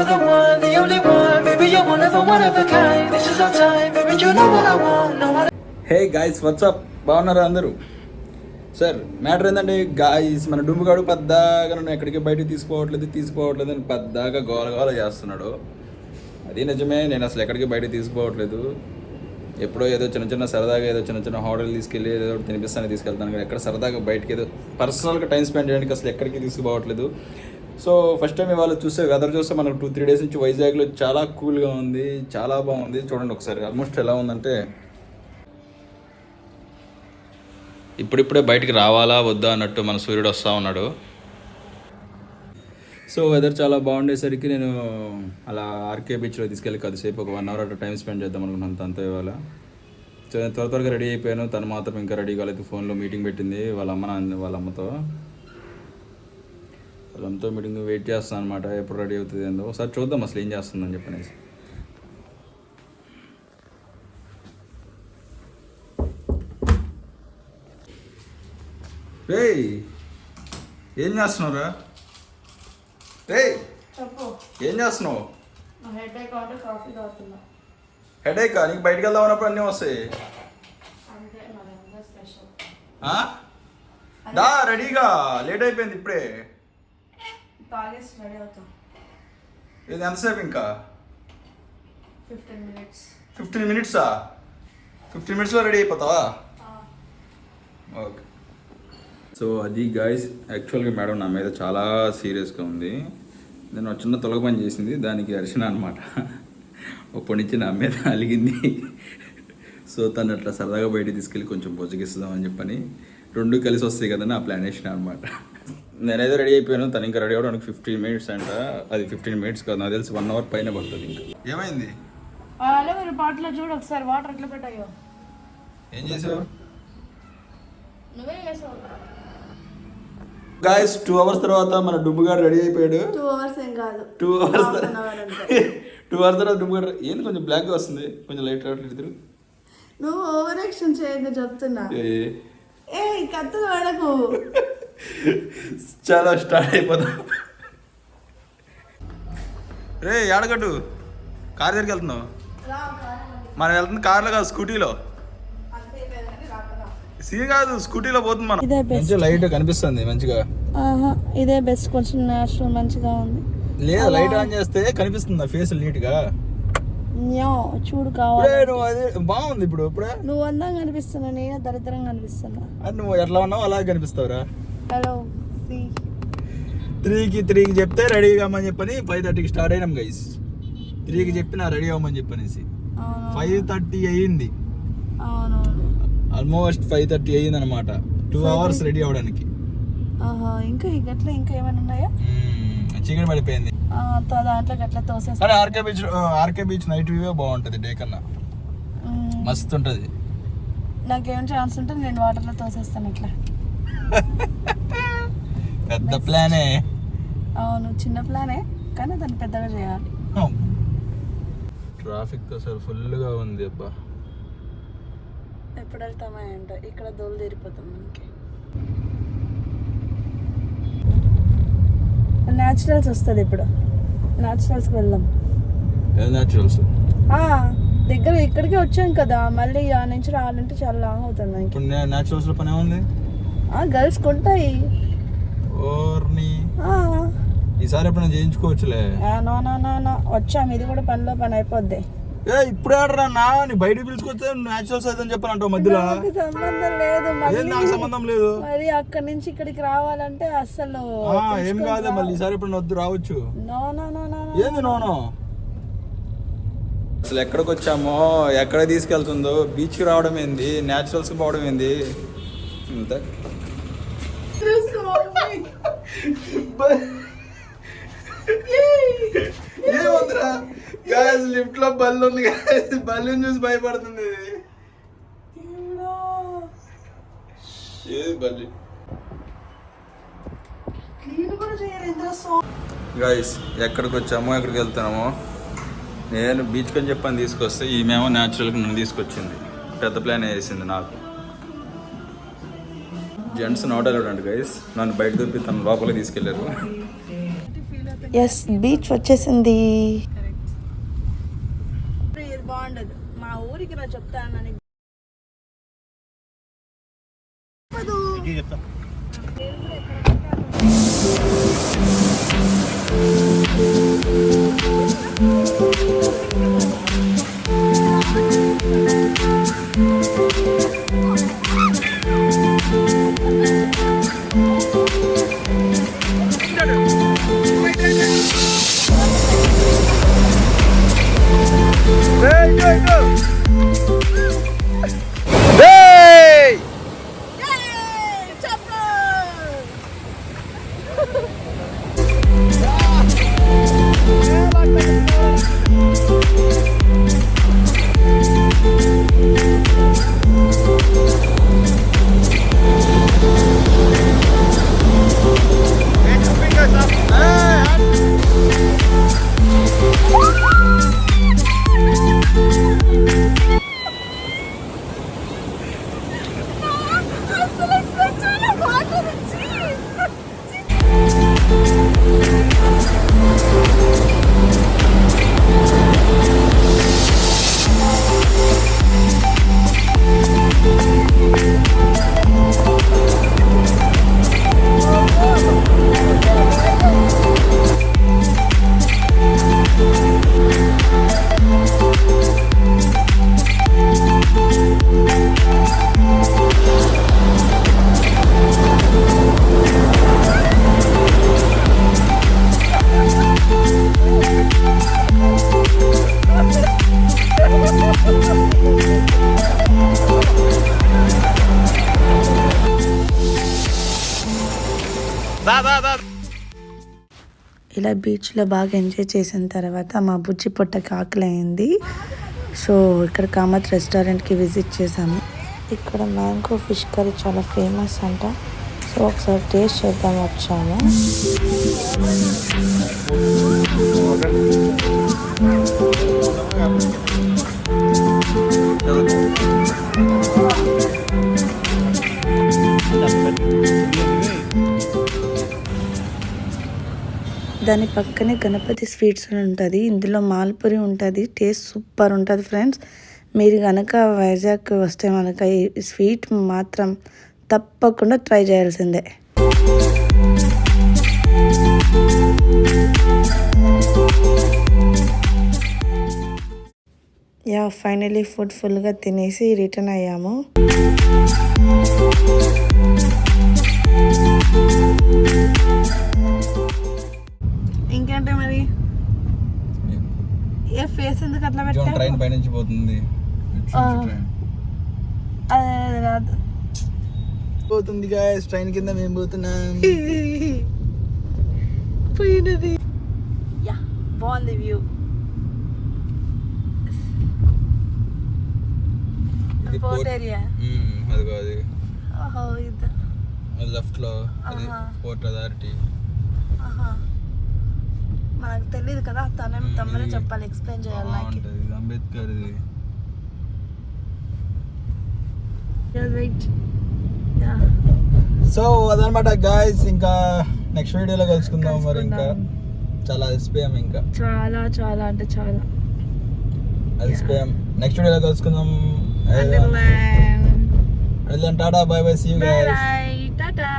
are the one, the only one. Baby, you're one of a kind. This is our time, baby, you know what I want. No one. Hey guys WhatsApp, బాగున్నారా అందరూ? Sir matter ఏంటంటే guys, మన డుంబుగాడు పెద్దగా నన్ను ఎక్కడికి బయటకు తీసుకోవట్లేదు అని పెద్దగా గోల చేస్తున్నాడు. అది నిజమే, నేను అసలు ఎక్కడికి బయటకు తీసుకోవట్లేదు. ఎప్పుడో ఏదో చిన్న సరదాగా ఏదో చిన్న హోటల్ తీసుకెళ్ళి ఏదో తినిపిస్తాను తీసుకెళ్తాను, కానీ ఎక్కడ సరదాగా బయటకి ఏదో పర్సనల్గా టైం స్పెండ్ చేయడానికి అసలు ఎక్కడికి తీసుకుపోవట్లేదు. సో ఫస్ట్ టైం ఇవాళ చూస్తే వెదర్ చూస్తే మనకు 2-3 డేస్ నుంచి వైజాగ్లో చాలా కూల్గా ఉంది, చాలా బాగుంది. చూడండి ఒకసారి, ఆల్మోస్ట్ ఎలా ఉందంటే ఇప్పుడిప్పుడే బయటికి రావాలా వద్దా అన్నట్టు మన సూర్యుడు వస్తూ ఉన్నాడు. సో వెదర్ చాలా బాగుండేసరికి నేను అలా ఆర్కే బీచ్లో తీసుకెళ్ళి కొద్దిసేపు ఒక 1 అవర్ అట్లా టైం స్పెండ్ చేద్దాం అనుకున్నాను తనతో ఇవాళ. సో నేను త్వరగా రెడీ అయిపోయాను. తను మాత్రం ఇంకా రెడీ కాలేదు. ఫోన్లో మీటింగ్ పెట్టింది వాళ్ళ అమ్మతో మీటింగ్ వెయిట్ చేస్తాను అనమాట. ఎప్పుడు రెడీ అవుతుంది ఏందో ఒకసారి చూద్దాం అసలు ఏం చేస్తుందని చెప్పనేసి. రేయ్ ఏం చేస్తున్నావురా? రేయ్ ఏం చేస్తున్నావు? హెడేకా? నీకు బయటకు వెళ్దాం అన్నప్పుడు అన్నీ వస్తాయి. దా రెడీగా, లేట్ అయిపోయింది ఇప్పుడే. ఇది ఎంతసేపు ఇంకా? 15 మినిట్సా? 15 మినిట్స్లో రెడీ అయిపోతావా? ఓకే. సో అది గాయ్స్, యాక్చువల్గా మేడం నా మీద చాలా సీరియస్గా ఉంది. నేను ఒక చిన్న తొలగ పని చేసింది, దానికి అరిచిన అనమాట. అప్పటి నుంచి నా మీద అలిగింది. సో తను అట్లా సరదాగా బయటికి తీసుకెళ్ళి కొంచెం బొజ్జగిస్తామని చెప్పని 2 కలిసి వస్తాయి కదా నా ప్లాన్ వేసిన అనమాట. నేనైతే రెడీ అయిపోయాను, తను ఇంకా రెడీ అవ్వడానికి 15 మినిట్స్ అంట. అది 15 మినిట్స్ కాదు, నాకు తెలిసి 1 అవర్ పైన పడుతుంది. ఇంకా ఏమైంది? పాటలో చూడు ఒకసారి, వాటర్ ఎట్లా పెట్టాయో. ఏం చేసావు? నువ్వే చేసావు గాయస్. 2 అవర్స్ తర్వాత మన డుంబుగాడు రెడీ అయిపోయాడు. 2 అవర్స్ ఏం కాదు, 2 అవర్స్ 2 అవర్స్ తర్వాత డుంబుగాడు ఏంది కొంచెం బ్లాక్గా వస్తుంది, కొంచెం లైట్ రావట్లేదు. నువ్వు ఓవర్ యాక్షన్ చేయదు చెప్తున్నా. ఏ కత్తులు వాడకు. చాలా స్టార్ట్ అయిపోతాం. రే ఆడగట్టు, కార్ దగ్గరికి వెళ్తున్నావు? మనం వెళ్తుంది కార్లో కాదు, స్కూటీలో. సీన్ కాదు, స్కూటీలో పోతుంది మనం. మంచిగా లైట్ కనిపిస్తుంది మంచిగా. ఇదే బెస్ట్, కొంచెం నేచురల్ మంచిగా ఉంది. లేదు లైట్ ఆన్ చేస్తే కనిపిస్తుంది ఫేస్ నీట్ గా. చూడు కావాలి, బాగుంది. ఇప్పుడు ఇప్పుడే నువ్వు అందంగా కనిపిస్తున్నా, నేనే దరిద్రంగా కనిపిస్తున్నా. నువ్వు ఎట్లా ఉన్నావు అలాగే కనిపిస్తావురా. హలో 3కి చెప్తే రెడీ కామని చెప్పని 5:30కి స్టార్ట్ అయినాం గైస్. 3కి చెప్పి నా రెడీ అవ్వమని చెప్పనేసి 5:30 అయ్యింది. ఆల్మోస్ట్ 5:30 అయ్యింది అనమాట. 2 అవర్స్ రెడీ అవ్వడానికి. ఇంకా గట్ల ఇంకా ఏమైనా ఉన్నాయా? చీకటి పడిపోయింది. దాంట్లో గట్ల తోసేస్తా. ఆర్కే బీచ్ నైట్ వ్యూ బాగుంటది, డే కన్నా మస్తు ఉంటది. నాకేం ఛాన్స్ ఉంటే నేను వాటర్లో తోసేస్తాను ఇట్లా. పెద్ద ప్లానే. అవును, చిన్న ప్లానే కానీ దాన్ని పెద్దగా చేయాలి. ట్రాఫిక్ అసలు ఫుల్గా ఉంది అబ్బా. ఎప్పుడు వెళ్తామా ఏంటో, ఇక్కడ దోలు తీరిపోతాం మనకి. న్యాచురల్స్ వస్తుంది ఇప్పుడు, న్యాచురల్స్కి వెళ్దాం. న్యాచురల్స్ దగ్గర ఇక్కడికి వచ్చాం కదా, మళ్ళీ ఆ నుంచి రావాలంటే చాలా లాంగ్ అవుతుంది. ఇప్పుడు న్యాచురల్స్ లో పని ఏముంది? గర్ల్స్ కొంటాయి. ఈసారి ఎప్పుడైనా చేయించుకోవచ్చులే. వచ్చాము, ఇది కూడా పని అయిపోద్ది. ఇప్పుడు ఆడరా నా నీ బయటకు పిలుచుకొస్తే న్యాచురల్స్ అయితే చెప్పాలంటావు మధ్యలో. సంబంధం లేదు, నాకు సంబంధం లేదు. మరి అక్కడి నుంచి ఇక్కడికి రావాలంటే అసలు ఏం కాదు. మళ్ళీ ఈసారి ఎప్పుడు వద్దు రావచ్చు. ఏంది నోనో? అసలు ఎక్కడికి వచ్చామో, ఎక్కడ తీసుకెళ్తుందో, బీచ్కి రావడం ఏంది, న్యాచురల్స్కి పోవడం ఏంది అంతే. ఏముందిరా గాయస్, లిఫ్ట్ లో బల్లు ఉంది, బల్లుని చూసి భయపడుతుంది. ఏది బల్లి? గాయస్ ఎక్కడికి వచ్చామో, ఎక్కడికి వెళ్తున్నామో. నేను బీచ్కి అని చెప్పని తీసుకొస్తే ఈమెమో న్యాచురల్గా నన్ను తీసుకొచ్చింది. పెద్ద ప్లాన్ వేసింది నాకు. జెంట్స్ నాట్ అలౌడ్ అండి గైస్. నన్ను బయట దొరికి తన లోపలికి తీసుకెళ్ళారు. ఎస్ బీచ్ వచ్చేసింది. ఇది బాగుండదు, మా ఊరికి రా చెప్తాను. ఇలా బీచ్లో బాగా ఎంజాయ్ చేసిన తర్వాత మా బుజ్జి పొట్టకి ఆకలి అయింది. సో ఇక్కడ కామత్ రెస్టారెంట్కి విజిట్ చేసాము. ఇక్కడ మ్యాంగో ఫిష్ కర్రీ చాలా ఫేమస్ అంట. సో ఒకసారి టేస్ట్ చేద్దాం వచ్చాము. దాని పక్కనే గణపతి స్వీట్స్ అని ఉంటుంది. ఇందులో మాల్పూరి ఉంటుంది. టేస్ట్ సూపర్ ఉంటుంది ఫ్రెండ్స్. మీరు కనుక వైజాగ్ వస్తే మనక ఈ స్వీట్ మాత్రం తప్పకుండా ట్రై చేయాల్సిందే. యా ఫైనలీ ఫుడ్ ఫుల్గా తినేసి రిటర్న్ అయ్యాము. ఇంకేంటే మరి ఏ ఫేస్ ఎందుకు అట్లా పెట్టా? ట్రైన్ పై నుంచి పోతుంది. అదే రాదు పోతుంది గాయ్స్, ట్రైన్ కింద మేము పోతున్నాం. పోయినది. యా బాగుంది వ్యూ. పోర్ట్ ఏరియా అదిగో అది. ఓహో ఇది లెఫ్ట్ లో అది పోర్ట్ అథారిటీ. మనకు తెలియదు కదా, తమరే చెప్పాలి, ఎక్స్ప్లెయిన్ చేయాలి నాకు. అంబేద్కర్. సో అదనమాట గాయ్స్, ఇంకా నెక్స్ట్ వీడియోలో కలుసుకుందాం. మరి ఇంకా చాలా అలసిపోయాం, ఇంకా చాలా చాలా అంటే చాలా అలసిపోయాం. నెక్స్ట్ వీడియోలో కలుసుకుందాం. Tata bye bye, see you guys. Tata.